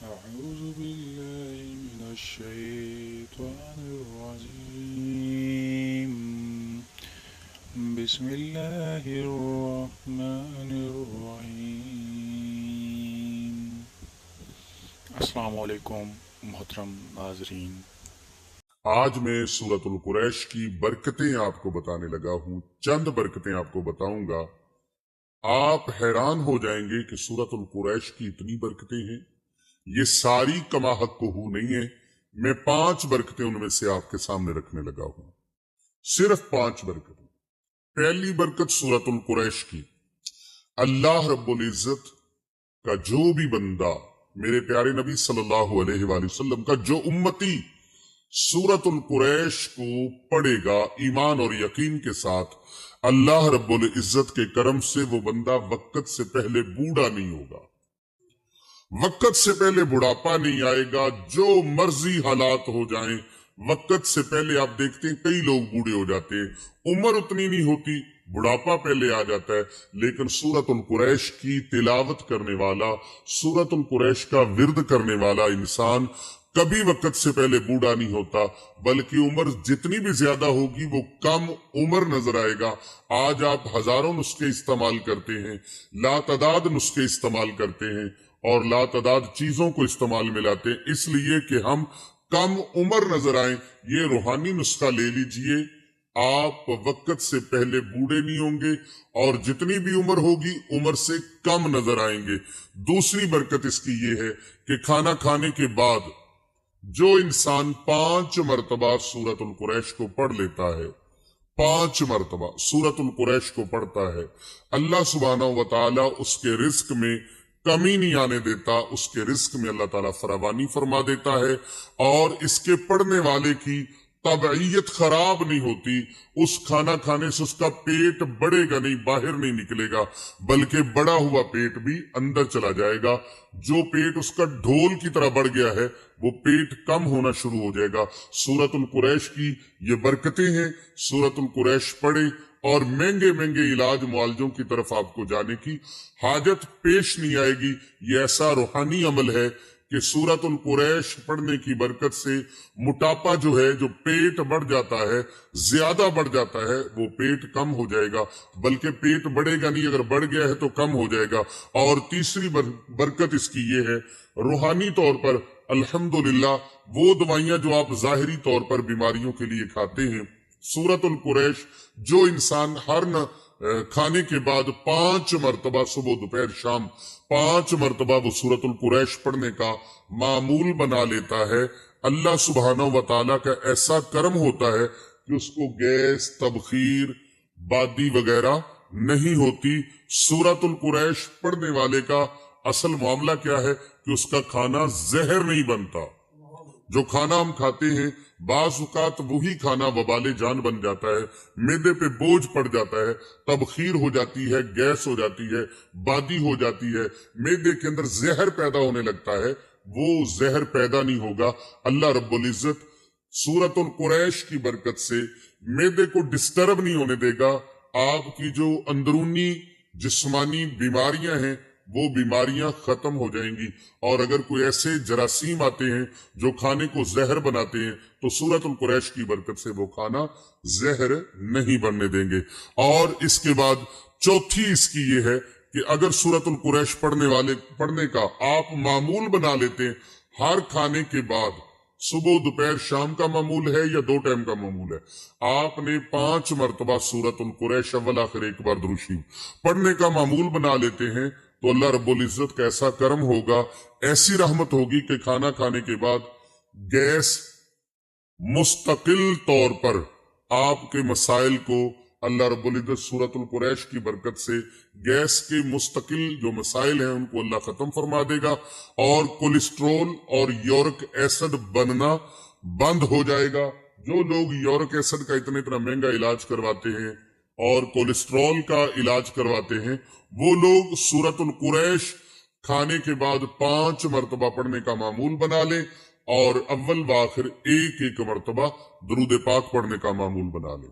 أعوذ بالله من الشيطان الرجيم. بسم الله الرحمن الرحيم. السلام علیکم محترم ناظرین. آج میں سورۃ القریش کی برکتیں آپ کو بتانے لگا ہوں. چند برکتیں آپ کو بتاؤں گا. آپ حیران ہو جائیں گے کہ سورۃ القریش کی اتنی برکتیں ہیں. یہ ساری کما حق کو نہیں ہے. میں 5 برکتیں ان میں سے آپ کے سامنے رکھنے لگا ہوں. صرف 5 برکتیں. پہلی برکت سورۃ القریش کی. اللہ رب العزت کا جو بھی بندہ، میرے پیارے نبی صلی اللہ علیہ وآلہ وسلم کا جو امتی سورۃ القریش کو پڑھے گا ایمان اور یقین کے ساتھ، اللہ رب العزت کے کرم سے وہ بندہ وقت سے پہلے بوڑھا نہیں ہوگا، وقت سے پہلے بڑھاپا نہیں آئے گا. جو مرضی حالات ہو جائیں، وقت سے پہلے آپ دیکھتے ہیں کئی لوگ بوڑھے ہو جاتے ہیں، عمر اتنی نہیں ہوتی، بڑھاپا پہلے آ جاتا ہے. لیکن سورۃ القریش کی تلاوت کرنے والا، سورۃ القریش کا ورد کرنے والا انسان کبھی وقت سے پہلے بوڑھا نہیں ہوتا، بلکہ عمر جتنی بھی زیادہ ہوگی وہ کم عمر نظر آئے گا. آج آپ ہزاروں نسخے استعمال کرتے ہیں، لا تعداد نسخے استعمال کرتے ہیں اور لا تعداد چیزوں کو استعمال میں لاتے ہیں اس لیے کہ ہم کم عمر نظر آئیں. یہ روحانی نسخہ لے لیجئے، آپ وقت سے پہلے بوڑھے نہیں ہوں گے اور جتنی بھی عمر ہوگی عمر سے کم نظر آئیں گے. دوسری برکت اس کی یہ ہے کہ کھانا کھانے کے بعد جو انسان 5 مرتبہ سورۃ القریش کو پڑھ لیتا ہے، 5 مرتبہ سورۃ القریش کو پڑھتا ہے، اللہ سبحانہ و تعالی اس کے رزق میں کمی نہیں آنے دیتا، اس کے رزق میں اللہ تعالیٰ فراوانی فرما دیتا ہے اور اس کے پڑھنے والے کی طبعیت خراب نہیں ہوتی. اس کھانا کھانے سے اس کا پیٹ بڑھے گا نہیں، باہر نہیں نکلے گا، بلکہ بڑا ہوا پیٹ بھی اندر چلا جائے گا. جو پیٹ اس کا ڈھول کی طرح بڑھ گیا ہے وہ پیٹ کم ہونا شروع ہو جائے گا. سورۃ القریش کی یہ برکتیں ہیں. سورۃ القریش پڑھے اور مہنگے مہنگے علاج معالجوں کی طرف آپ کو جانے کی حاجت پیش نہیں آئے گی. یہ ایسا روحانی عمل ہے کہ سورۃ القریش پڑھنے کی برکت سے موٹاپا جو ہے، جو پیٹ بڑھ جاتا ہے، زیادہ بڑھ جاتا ہے، وہ پیٹ کم ہو جائے گا، بلکہ پیٹ بڑھے گا نہیں، اگر بڑھ گیا ہے تو کم ہو جائے گا. اور تیسری برکت اس کی یہ ہے، روحانی طور پر الحمدللہ وہ دوائیاں جو آپ ظاہری طور پر بیماریوں کے لیے کھاتے ہیں، سورۃ القریش جو انسان ہر کھانے کے بعد 5 مرتبہ صبح دوپہر شام 5 مرتبہ وہ سورۃ القریش پڑھنے کا معمول بنا لیتا ہے، اللہ سبحانہ و تعالیٰ کا ایسا کرم ہوتا ہے کہ اس کو گیس، تبخیر، بادی وغیرہ نہیں ہوتی. سورۃ القریش پڑھنے والے کا اصل معاملہ کیا ہے کہ اس کا کھانا زہر نہیں بنتا. جو کھانا ہم کھاتے ہیں بعض اوقات وہی کھانا وبال جان بن جاتا ہے، معدے پہ بوجھ پڑ جاتا ہے، تبخیر ہو جاتی ہے، گیس ہو جاتی ہے، بادی ہو جاتی ہے، معدے کے اندر زہر پیدا ہونے لگتا ہے. وہ زہر پیدا نہیں ہوگا. اللہ رب العزت سورۃ القریش کی برکت سے معدے کو ڈسٹرب نہیں ہونے دے گا. آپ کی جو اندرونی جسمانی بیماریاں ہیں وہ بیماریاں ختم ہو جائیں گی. اور اگر کوئی ایسے جراثیم آتے ہیں جو کھانے کو زہر بناتے ہیں تو سورۃ القریش کی برکت سے وہ کھانا زہر نہیں بننے دیں گے. اور اس کے بعد چوتھی اس کی یہ ہے کہ اگر سورۃ القریش پڑھنے کا آپ معمول بنا لیتے ہیں، ہر کھانے کے بعد صبح دوپہر شام کا معمول ہے یا 2 ٹائم کا معمول ہے، آپ نے 5 مرتبہ سورۃ القریش اول آخر ایک بار درود شریف پڑھنے کا معمول بنا لیتے ہیں تو اللہ رب العزت کا ایسا کرم ہوگا، ایسی رحمت ہوگی کہ کھانا کھانے کے بعد گیس مستقل طور پر آپ کے مسائل کو اللہ رب العزت سورۃ القریش کی برکت سے گیس کے مستقل جو مسائل ہیں ان کو اللہ ختم فرما دے گا. اور کولیسٹرول اور یورک ایسڈ بننا بند ہو جائے گا. جو لوگ یورک ایسڈ کا اتنا مہنگا علاج کرواتے ہیں اور کولیسٹرول کا علاج کرواتے ہیں، وہ لوگ سورۃ القریش کھانے کے بعد 5 مرتبہ پڑھنے کا معمول بنا لیں اور اول و آخر ایک مرتبہ درود پاک پڑھنے کا معمول بنا لیں.